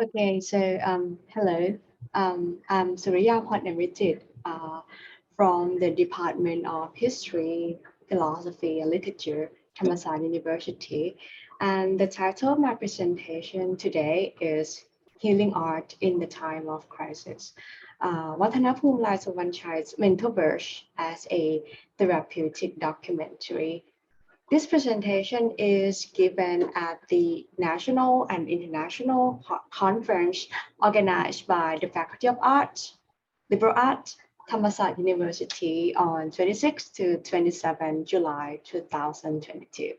Okay, so hello. I'm Suriyaporn Eamvijit from the Department of History, Philosophy, and Literature, Thammasat University. And the title of my presentation today is Healing Art in the Time of Crisis. Vathanaphum Laisavanchai's Mental Birth as a therapeutic documentary. This presentation is given at the national and international conference organized by the Faculty of Arts, Liberal Arts, Thammasat University on 26 to 27 July 2022.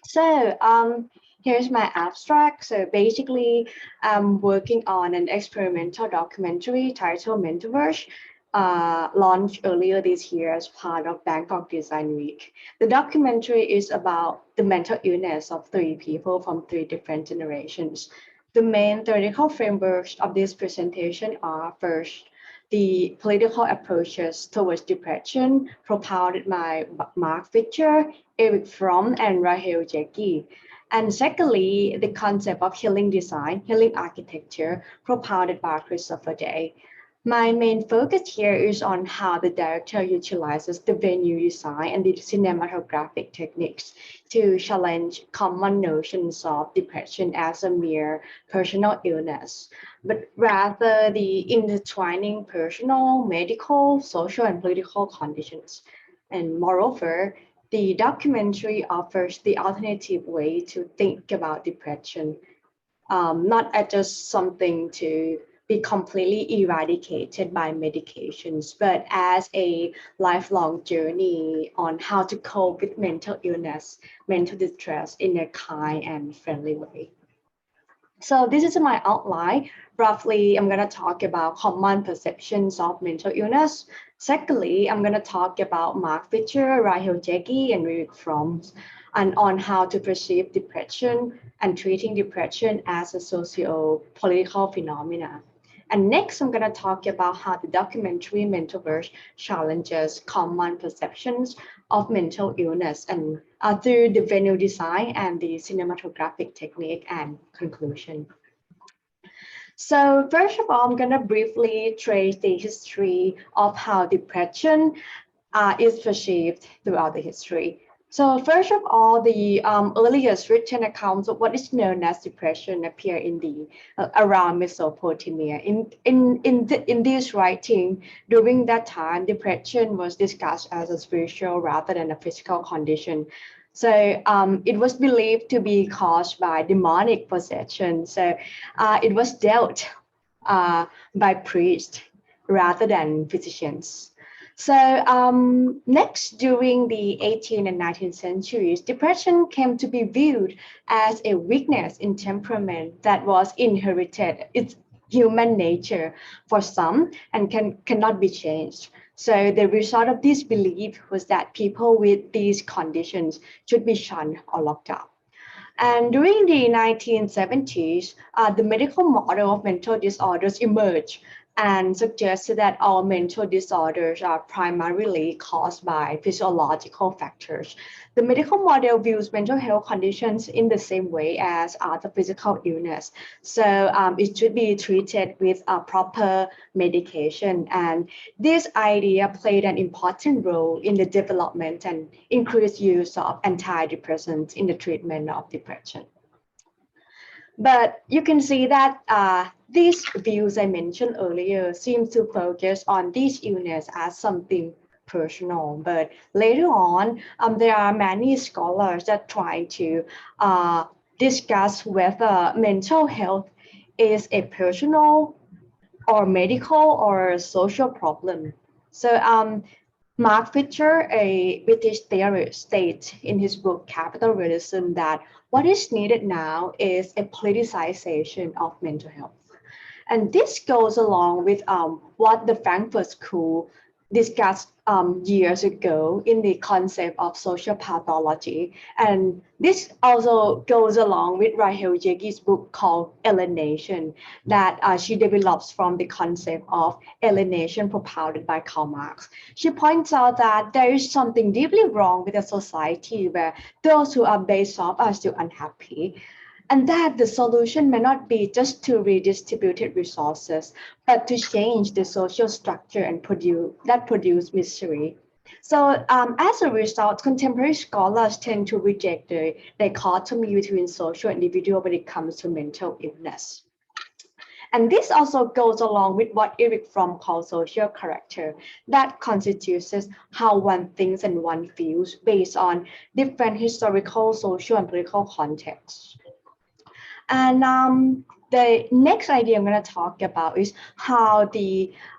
So here's my abstract. So basically, I'm working on an experimental documentary titled Metaverse, launched earlier this year as part of Bangkok Design Week. The documentary is about the mental illness of three people from three different generations. The main theoretical frameworks of this presentation are first, the political approaches towards depression propounded by Mark Fisher, Eric Fromm, and Rahel Jackie. And secondly, the concept of healing design, healing architecture, propounded by Christopher Day. My main focus here is on how the director utilizes the venue design and the cinematographic techniques to challenge common notions of depression as a mere personal illness, but rather the intertwining personal, medical, social, and political conditions. And moreover, the documentary offers the alternative way to think about depression, not as just something to be completely eradicated by medications, but as a lifelong journey on how to cope with mental illness, mental distress in a kind and friendly way. So this is my outline. Roughly, I'm going to talk about common perceptions of mental illness. Secondly, I'm going to talk about Mark Fisher, Rahel Jackie, and Rick Fromm, and on how to perceive depression and treating depression as a socio-political phenomenon. And next, I'm going to talk about how the documentary Metaverse challenges common perceptions of mental illness and through the venue design and the cinematographic technique and conclusion. So first of all, I'm going to briefly trace the history of how depression is perceived throughout the history. So first of all, the earliest written accounts of what is known as depression appear in the around Mesopotamia. In this writing, during that time, depression was discussed as a spiritual rather than a physical condition. So it was believed to be caused by demonic possession. So it was dealt by priests rather than physicians. So next, during the 18th and 19th centuries, depression came to be viewed as a weakness in temperament that was inherited. It's human nature for some and cannot be changed. So the result of this belief was that people with these conditions should be shunned or locked up. And during the 1970s, the medical model of mental disorders emerged and suggested that all mental disorders are primarily caused by physiological factors. The medical model views mental health conditions in the same way as other physical illness. So it should be treated with a proper medication. And this idea played an important role in the development and increased use of antidepressants in the treatment of depression. But you can see that these views I mentioned earlier seem to focus on this illness as something personal. But later on, there are many scholars that try to discuss whether mental health is a personal or medical or social problem. So Mark Fisher, a British theorist, states in his book Capital Realism that what is needed now is a politicization of mental health. And this goes along with what the Frankfurt School discussed years ago in the concept of social pathology. And this also goes along with Rahel Jackie's book called Alienation that she develops from the concept of alienation propounded by Karl Marx. She points out that there is something deeply wrong with a society where those who are based off are still unhappy. and that the solution may not be just to redistribute resources, but to change the social structure and produce misery. So as a result, contemporary scholars tend to reject the dichotomy between social and individual when it comes to mental illness. And this also goes along with what Eric Fromm calls social character, that constitutes how one thinks and one feels based on different historical, social, and political contexts. And the next idea I'm going to talk about is how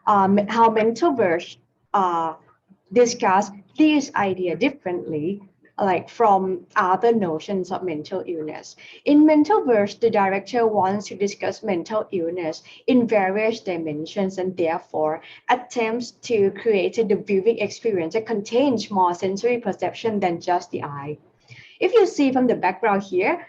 how mental verse discuss this idea differently, like from other notions of mental illness. In mental verse, the director wants to discuss mental illness in various dimensions and therefore attempts to create the viewing experience that contains more sensory perception than just the eye. If you see from the background here,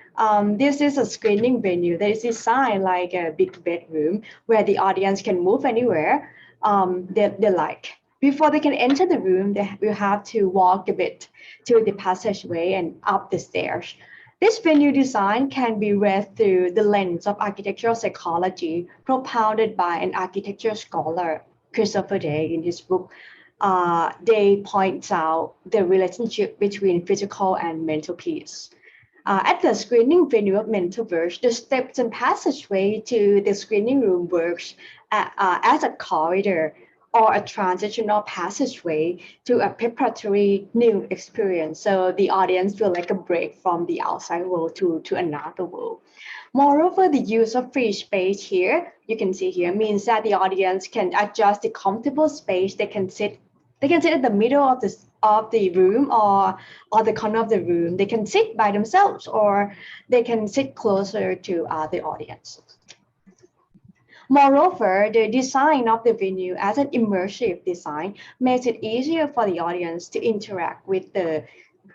this is a screening venue that is designed like a big bedroom where the audience can move anywhere they like. Before they can enter the room, they will have to walk a bit to the passageway and up the stairs. This venue design can be read through the lens of architectural psychology propounded by an architecture scholar, Christopher Day, in his book. They point out the relationship between physical and mental peace. At the screening venue of mental verse, the steps and passageway to the screening room works as a corridor or a transitional passageway to a preparatory new experience. So the audience feel like a break from the outside world to another world. Moreover, the use of free space here, you can see here, means that the audience can adjust the comfortable space. They can sit in the middle of the room or the corner of the room. They can sit by themselves or they can sit closer to the audience. Moreover, the design of the venue as an immersive design makes it easier for the audience to interact with the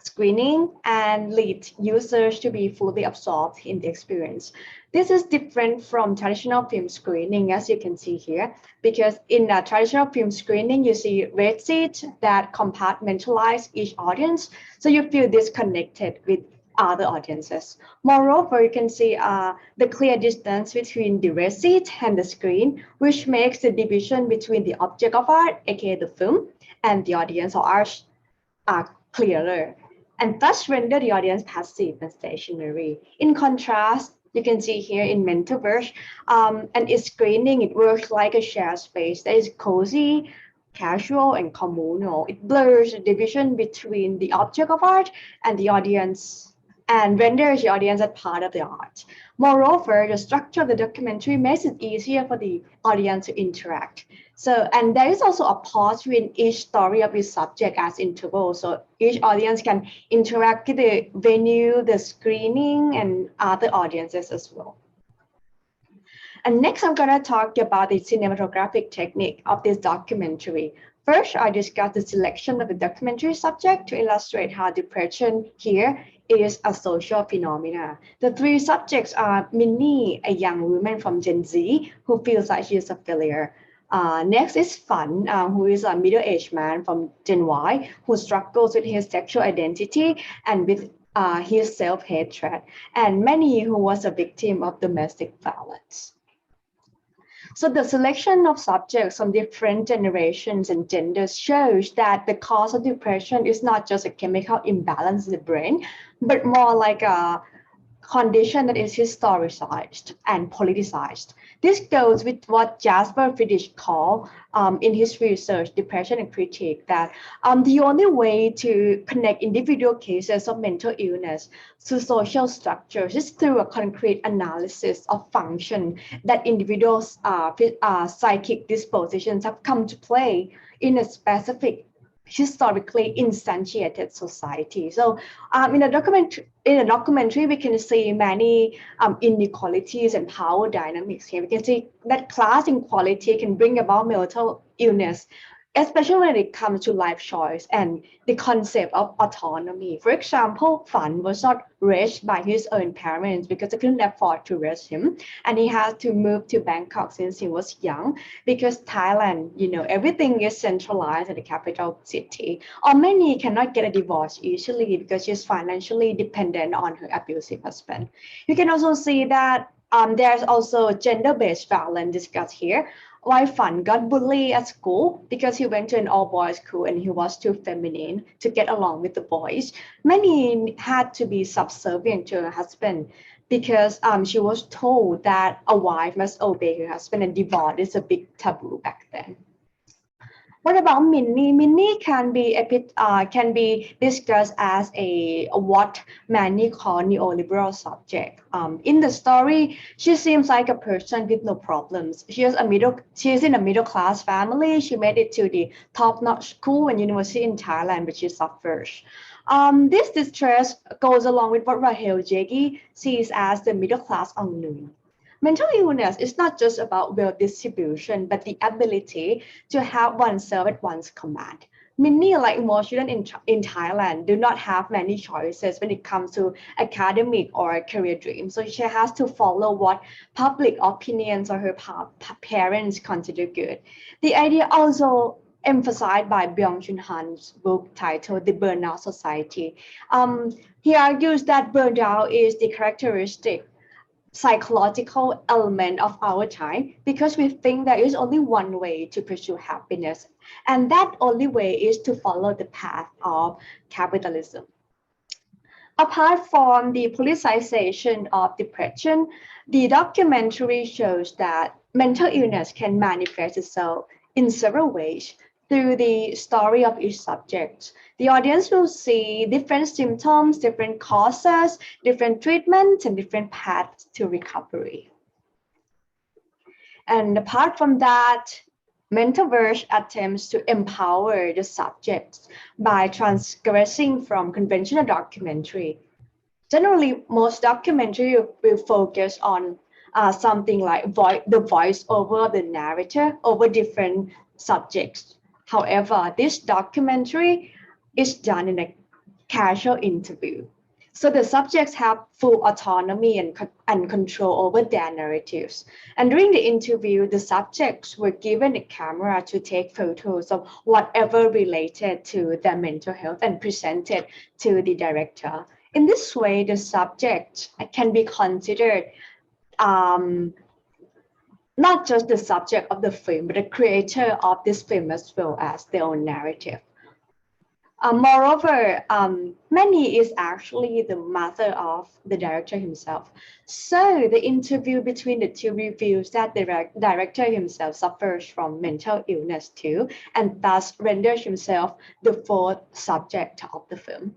screening and lead users to be fully absorbed in the experience. This is different from traditional film screening, as you can see here, because in a traditional film screening, you see red seats that compartmentalize each audience, so you feel disconnected with other audiences. Moreover, you can see the clear distance between the red seat and the screen, which makes the division between the object of art, aka the film, and the audience or art clearer, and thus render the audience passive and stationary. In contrast, you can see here in Metaverse, and its screening, it works like a shared space that is cozy, casual, and communal. It blurs the division between the object of art and the audience and renders the audience as part of the art. Moreover, the structure of the documentary makes it easier for the audience to interact. So, and there is also a pause between each story of each subject as intervals. So each audience can interact with the venue, the screening, and other audiences as well. And next, I'm going to talk about the cinematographic technique of this documentary. First, I discuss the selection of the documentary subject to illustrate how depression here is a social phenomena. The three subjects are Minnie, a young woman from Gen Z who feels like she is a failure. Next is Fun, who is a middle-aged man from Gen Y who struggles with his sexual identity and with his self-hatred, and Manny, who was a victim of domestic violence. So the selection of subjects from different generations and genders shows that the cause of depression is not just a chemical imbalance in the brain, but more like a condition that is historicized and politicized. This goes with what Jasper Friedrich called in his research, Depression and Critique, that the only way to connect individual cases of mental illness to social structures is through a concrete analysis of function that individuals' psychic dispositions have come to play in a specific historically instantiated society. So in a documentary, we can see many inequalities and power dynamics here. We can see that class inequality can bring about mental illness especially when it comes to life choice and the concept of autonomy. For example, Fan was not raised by his own parents because they couldn't afford to raise him, and he had to move to Bangkok since he was young because Thailand, everything is centralized at the capital city. Or many cannot get a divorce easily because she's financially dependent on her abusive husband. You can also see that there's also gender-based violence discussed here. Why Fan got bullied at school because he went to an all-boys school and he was too feminine to get along with the boys. Many had to be subservient to her husband because she was told that a wife must obey her husband, and divorce is a big taboo back then. What about Minnie? Minnie can be discussed as what many call neoliberal subject. In the story, she seems like a person with no problems. She's in a middle class family. She made it to the top-notch school and university in Thailand, but she suffers. This distress goes along with what Rahel Jegi sees as the middle class unknown. Mental illness is not just about wealth distribution, but the ability to have oneself at one's command. Many, like most students in Thailand, do not have many choices when it comes to academic or career dreams. So she has to follow what public opinions or her parents consider good. The idea also emphasized by Byung-Chun Han's book titled The Burnout Society. He argues that burnout is the characteristic psychological element of our time because we think there is only one way to pursue happiness, and that only way is to follow the path of capitalism. Apart from the politicization of depression, the documentary shows that mental illness can manifest itself in several ways through the story of each subject. The audience will see different symptoms, different causes, different treatments, and different paths to recovery. And apart from that, Metaverse attempts to empower the subjects by transgressing from conventional documentary. Generally, most documentary will focus on something like the voice over the narrator over different subjects. However, this documentary is done in a casual interview. So the subjects have full autonomy and control over their narratives. And during the interview, the subjects were given a camera to take photos of whatever related to their mental health and present it to the director. In this way, the subject can be considered not just the subject of the film, but the creator of this film as well as their own narrative. Moreover, Manny is actually the mother of the director himself. So the interview between the two reveals that the director himself suffers from mental illness too, and thus renders himself the fourth subject of the film.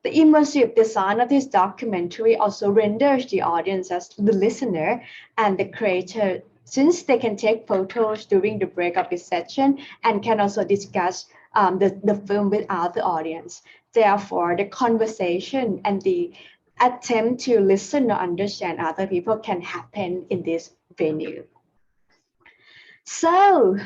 The immersive design of this documentary also renders the audience as the listener and the creator, since they can take photos during the break of the session and can also discuss the film without the audience. Therefore, the conversation and the attempt to listen or understand other people can happen in this venue. So,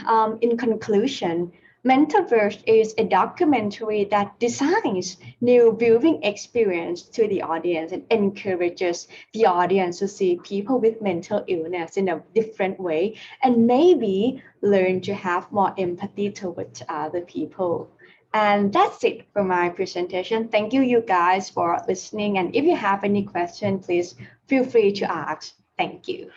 in conclusion, Metaverse is a documentary that designs new viewing experience to the audience and encourages the audience to see people with mental illness in a different way and maybe learn to have more empathy towards other people. And that's it for my presentation. Thank you guys for listening. And if you have any question, please feel free to ask. Thank you.